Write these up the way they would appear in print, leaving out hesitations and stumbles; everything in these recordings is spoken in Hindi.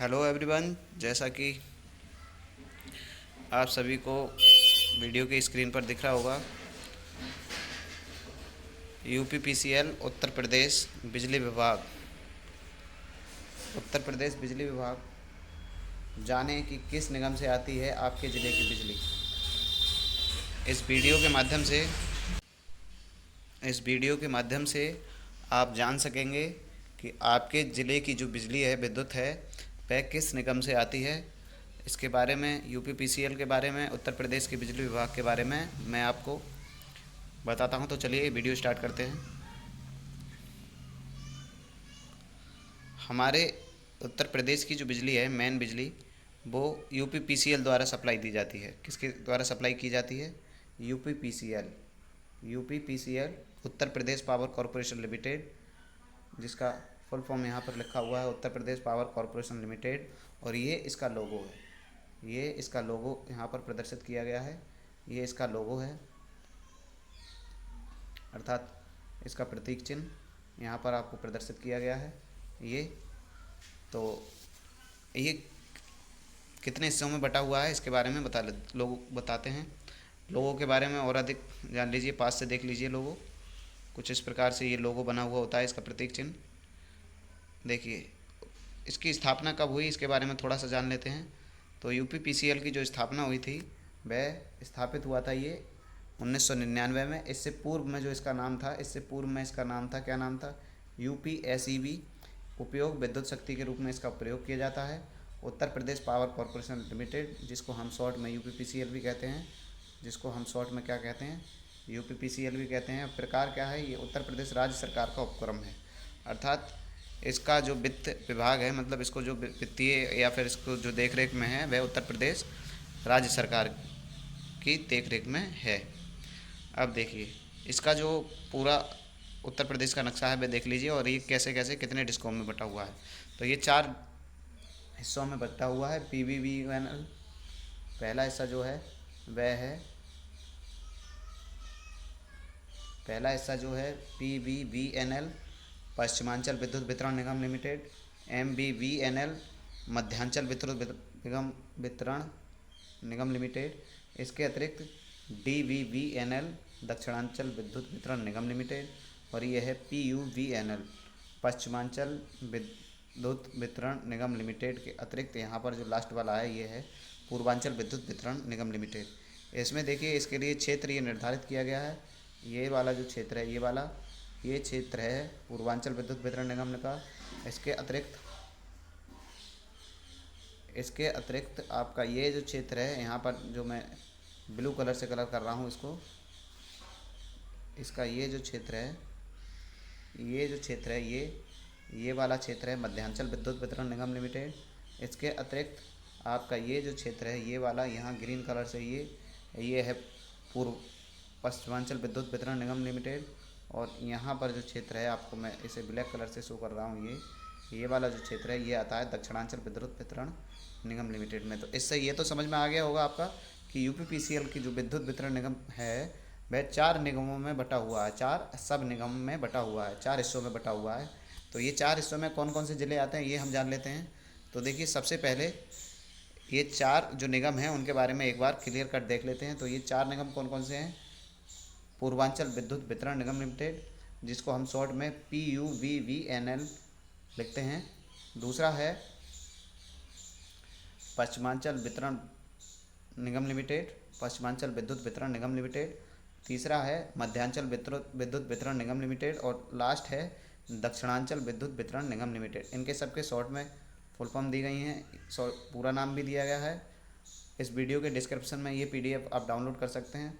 हेलो एवरीवन, जैसा कि आप सभी को वीडियो की स्क्रीन पर दिख रहा होगा, यूपीपीसीएल उत्तर प्रदेश बिजली विभाग जाने कि किस निगम से आती है आपके ज़िले की बिजली। इस वीडियो के माध्यम से इस वीडियो के माध्यम से आप जान सकेंगे कि आपके ज़िले की जो बिजली है, विद्युत है, वह किस निगम से आती है। इसके बारे में, यूपीपीसीएल के बारे में, उत्तर प्रदेश के बिजली विभाग के बारे में मैं आपको बताता हूं। तो चलिए वीडियो स्टार्ट करते हैं। हमारे उत्तर प्रदेश की जो बिजली है, मेन बिजली, वो यूपीपीसीएल द्वारा सप्लाई दी जाती है। किसके द्वारा सप्लाई की जाती है? UPPCL UPPCL Uttar Pradesh power corporation limited, जिसका फुल फॉर्म यहाँ पर लिखा हुआ है, Uttar Pradesh power corporation limited. और ये इसका लोगो है। ये इसका लोगो यहाँ पर प्रदर्शित किया गया है। ये इसका लोगो है, अर्थात इसका प्रतीक चिन्ह यहाँ पर आपको प्रदर्शित किया गया है। ये तो ये कितने हिस्सों में बटा हुआ है, इसके बारे में बताते हैं। लोगों के बारे में और अधिक जान लीजिए, पास से देख लीजिए। लोगो कुछ इस प्रकार से ये लोगो बना हुआ होता है, इसका प्रतीक चिन्ह। देखिए, इसकी स्थापना कब हुई, इसके बारे में थोड़ा सा जान लेते हैं। तो यूपीपीसीएल की जो स्थापना हुई थी, वह स्थापित हुआ था ये 1999 में। इससे पूर्व में जो इसका नाम था, क्या नाम था? यूपीएसईबी, उपयोग विद्युत शक्ति के रूप में इसका प्रयोग किया जाता है। Uttar Pradesh power corporation limited, जिसको हम शॉर्ट में यूपीपीसीएल भी कहते हैं, यूपीपीसीएल भी कहते हैं। प्रकार क्या है? ये उत्तर प्रदेश राज्य सरकार का उपक्रम है। अर्थात इसका जो वित्त विभाग है, मतलब इसको जो वित्तीय या फिर इसको जो देख रेख में है, वह उत्तर प्रदेश राज्य सरकार की देख रेख में है। अब देखिए, इसका जो पूरा उत्तर प्रदेश का नक्शा है वह देख लीजिए, और ये कैसे कैसे कितने डिस्कॉम में बटा हुआ है। तो ये 4 हिस्सों में बटा हुआ है। पीवीवीएनएल पहला हिस्सा जो है वह है पीवीवीएनएल पश्चिमांचल विद्युत वितरण निगम लिमिटेड, एमबीवीएनएल मध्यांचल विद्युत वितरण निगम लिमिटेड। इसके अतिरिक्त डीवीवीएनएल दक्षिणांचल विद्युत वितरण निगम लिमिटेड, और ये है पीयूवीएनएल पश्चिमांचल विद्युत वितरण निगम लिमिटेड के अतिरिक्त यहाँ पर जो लास्ट वाला है, ये है पूर्वांचल विद्युत वितरण निगम लिमिटेड। इसमें देखिए, इसके लिए क्षेत्र ये निर्धारित किया गया है। ये वाला जो क्षेत्र है, ये क्षेत्र है पूर्वांचल विद्युत वितरण निगम का। इसके अतिरिक्त आपका ये जो क्षेत्र है, यहाँ पर जो मैं ब्लू कलर से कलर कर रहा हूँ इसको, इसका ये जो क्षेत्र है, ये वाला क्षेत्र है मध्यांचल विद्युत वितरण निगम लिमिटेड। इसके अतिरिक्त आपका ये जो क्षेत्र है, ये वाला यहाँ ग्रीन कलर से ये है पूर्व पश्चिमांचल विद्युत वितरण निगम लिमिटेड। और यहाँ पर जो क्षेत्र है, आपको मैं इसे ब्लैक कलर से शो कर रहा हूँ, ये वाला जो क्षेत्र है, ये आता है दक्षिणांचल विद्युत वितरण निगम लिमिटेड में। तो इससे ये तो समझ में आ गया होगा आपका कि यूपीपीसीएल की जो विद्युत वितरण निगम है, वह 4 निगमों में बटा हुआ है, 4 सब निगम में बटा हुआ है, 4 हिस्सों में बटा हुआ है। तो ये 4 हिस्सों में कौन कौन से ज़िले आते हैं, ये हम जान लेते हैं। तो देखिए, सबसे पहले ये 4 जो निगम हैं, उनके बारे में एक बार क्लियर कट देख लेते हैं। तो ये 4 निगम कौन कौन से हैं? पूर्वांचल विद्युत वितरण निगम लिमिटेड, जिसको हम शॉर्ट में पीयूवीवीएनएल लिखते हैं। दूसरा है पश्चिमांचल वितरण निगम लिमिटेड, पश्चिमांचल विद्युत वितरण निगम लिमिटेड। तीसरा है मध्यांचल विद्युत वितरण निगम लिमिटेड, और लास्ट है दक्षिणांचल विद्युत वितरण निगम लिमिटेड। इनके सबके शॉर्ट में फुल फॉर्म दी गई हैं, पूरा नाम भी दिया गया है। इस वीडियो के डिस्क्रिप्शन में ये पीडीएफ आप डाउनलोड कर सकते हैं।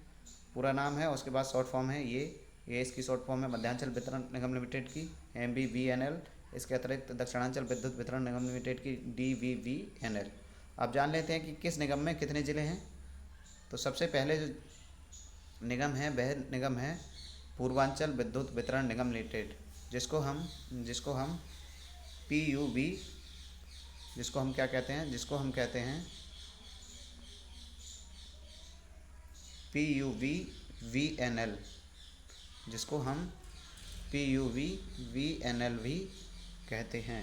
पूरा नाम है, उसके बाद शॉर्ट फॉर्म है ये इसकी शॉर्ट फॉर्म है मध्यांचल वितरण निगम लिमिटेड की, एमबीवीएनएल। इसके अतिरिक्त दक्षिणांचल विद्युत वितरण निगम लिमिटेड की, डीवीवीएनएल। अब जान लेते हैं कि किस निगम में कितने ज़िले हैं। तो सबसे पहले जो निगम है, वह निगम है पूर्वांचल विद्युत वितरण निगम लिमिटेड, जिसको हम पीयूवी जिसको हम क्या कहते हैं, पीयूवीवीएनएल, जिसको हम पीयूवीवीएनएल भी कहते हैं।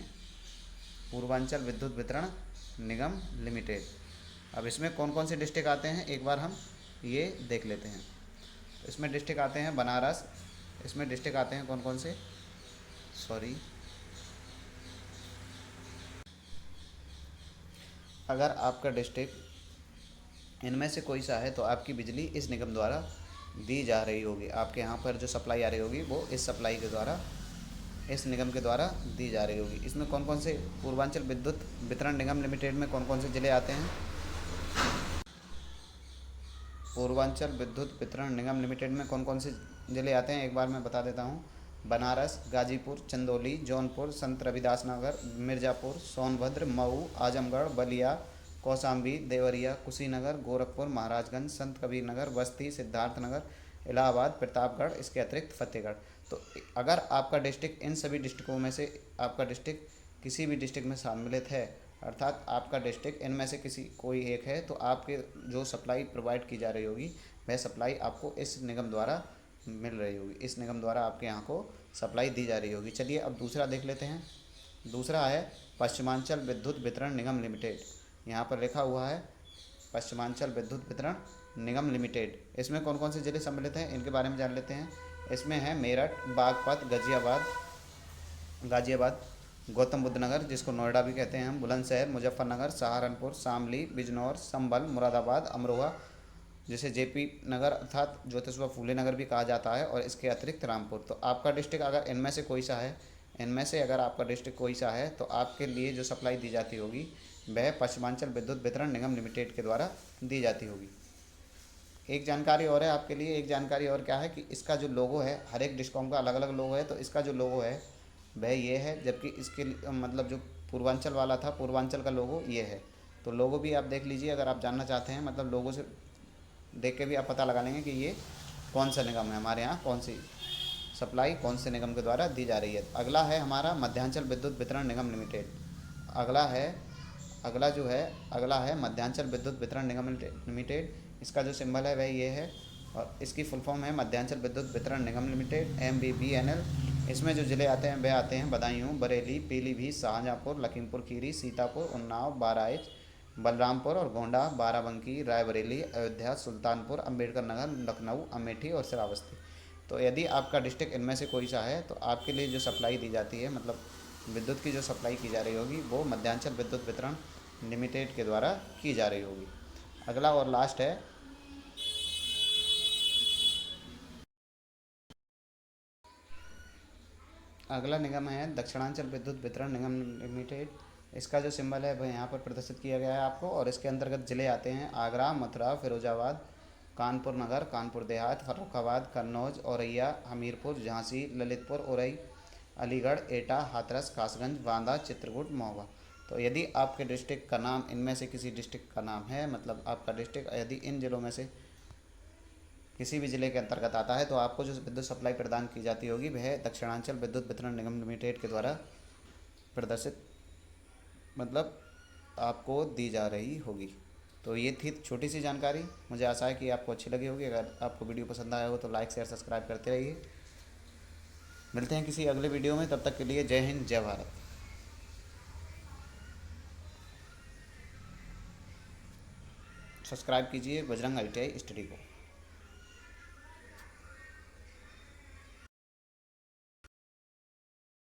पूर्वांचल विद्युत वितरण निगम लिमिटेड। अब इसमें कौन कौन से डिस्ट्रिक्ट आते हैं एक बार हम ये देख लेते हैं। इसमें डिस्ट्रिक्ट आते हैं बनारस, इसमें डिस्ट्रिक्ट आते हैं कौन कौन से, सॉरी, अगर आपका डिस्ट्रिक्ट इनमें से कोई सा है तो आपकी बिजली इस निगम द्वारा दी जा रही होगी। आपके यहाँ पर जो सप्लाई आ रही होगी वो इस सप्लाई के द्वारा, इस निगम के द्वारा दी जा रही होगी। इसमें कौन कौन से पूर्वांचल विद्युत वितरण निगम लिमिटेड में कौन कौन से ज़िले आते हैं। पूर्वांचल विद्युत वितरण निगम लिमिटेड में कौन कौन से ज़िले आते हैं एक बार मैं बता देता हूँ। बनारस, गाजीपुर, चंदौली, जौनपुर, संत रविदास नगर, मिर्ज़ापुर, सोनभद्र, मऊ, आजमगढ़, बलिया, कौशाम्बी, देवरिया, कुशीनगर, गोरखपुर, महाराजगंज, संत कबीर नगर, बस्ती, सिद्धार्थनगर, इलाहाबाद, प्रतापगढ़, इसके अतिरिक्त फतेहगढ़। तो अगर आपका डिस्ट्रिक्ट इन सभी डिस्ट्रिक्टों में से आपका डिस्ट्रिक्ट किसी भी डिस्ट्रिक्ट में सम्मिलित है, अर्थात आपका डिस्ट्रिक्ट इनमें से किसी कोई एक है, तो आपके जो सप्लाई प्रोवाइड की जा रही होगी वह सप्लाई आपको इस निगम द्वारा मिल रही होगी, इस निगम द्वारा आपके यहाँ को सप्लाई दी जा रही होगी। चलिए अब दूसरा देख लेते हैं। दूसरा है पश्चिमांचल विद्युत वितरण निगम लिमिटेड। यहाँ पर लिखा हुआ है पश्चिमांचल विद्युत वितरण निगम लिमिटेड। इसमें कौन कौन से ज़िले सम्मिलित हैं इनके बारे में जान लेते हैं। इसमें है मेरठ, बागपत, गाज़ियाबाद, गौतम बुद्ध नगर जिसको नोएडा भी कहते हैं हम, बुलंदशहर, मुजफ्फरनगर, सहारनपुर, शामली, बिजनौर, संभल, मुरादाबाद, अमरोहा जिसे जेपी नगर अर्थात ज्योतिबा फूले नगर भी कहा जाता है, और इसके अतिरिक्त रामपुर। तो आपका डिस्ट्रिक्ट अगर इनमें से कोई सा है, इनमें से अगर आपका डिस्ट्रिक्ट कोई सा है तो आपके लिए जो सप्लाई दी जाती होगी वह पश्चिमांचल विद्युत वितरण निगम लिमिटेड के द्वारा दी जाती होगी। एक जानकारी और है आपके लिए, एक जानकारी और क्या है कि इसका जो लोगो है, हर एक डिस्कॉम का अलग अलग लोगो है, तो इसका जो लोगो है वह ये है, जबकि इसके मतलब जो पूर्वांचल वाला था, पूर्वांचल का लोगो ये है। तो लोगो भी आप देख लीजिए अगर आप जानना चाहते हैं, मतलब लोगो से देख के भी आप पता लगा लेंगे कि ये कौन सा निगम है, हमारे यहाँ कौन सी सप्लाई कौन से निगम के द्वारा दी जा रही है। अगला है हमारा मध्यांचल विद्युत वितरण निगम लिमिटेड। अगला है मध्यांचल विद्युत वितरण निगम लिमिटेड। इसका जो सिंबल है वह ये है, और इसकी फुल फॉर्म है मध्यांचल विद्युत वितरण निगम लिमिटेड, MVVNL। इसमें जो ज़िले आते हैं वह आते हैं बदायूं, बरेली, पीलीभीत, शाहजहाँपुर, लखीमपुर खीरी, सीतापुर, उन्नाव, बहराइच, बलरामपुर और गोंडा, बाराबंकी, रायबरेली, अयोध्या, सुल्तानपुर, अंबेडकर नगर, लखनऊ, अमेठी और श्रावस्ती। तो यदि आपका डिस्ट्रिक्ट इनमें से कोई सा है तो आपके लिए जो सप्लाई दी जाती है, मतलब विद्युत की जो सप्लाई की जा रही होगी वो मध्यांचल विद्युत वितरण लिमिटेड के द्वारा की जा रही होगी। अगला और लास्ट है अगला निगम है दक्षिणांचल विद्युत वितरण निगम लिमिटेड। इसका जो सिंबल है वह यहाँ पर प्रदर्शित किया गया है आपको, और इसके अंतर्गत ज़िले आते हैं आगरा, मथुरा, फिरोजाबाद, कानपुर नगर, कानपुर देहात, फर्रुखाबाद, कन्नौज, औरैया, हमीरपुर, झांसी, ललितपुर, औरई, अलीगढ़, एटा, हाथरस, कासगंज, बांदा, चित्रकूट, महोबा। तो यदि आपके डिस्ट्रिक्ट का नाम इनमें से किसी डिस्ट्रिक्ट का नाम है, मतलब आपका डिस्ट्रिक्ट यदि इन ज़िलों में से किसी भी ज़िले के अंतर्गत आता है, तो आपको जो विद्युत सप्लाई प्रदान की जाती होगी वह दक्षिणांचल विद्युत वितरण निगम लिमिटेड के द्वारा प्रदर्शित, मतलब आपको दी जा रही होगी। तो ये थी छोटी सी जानकारी, मुझे आशा है कि आपको अच्छी लगी होगी। अगर आपको वीडियो पसंद आया हो तो लाइक, शेयर, सब्सक्राइब करते रहिए। मिलते हैं किसी अगले वीडियो में, तब तक के लिए जय हिंद, जय भारत। सब्सक्राइब कीजिए बजरंग ITI स्टडी को।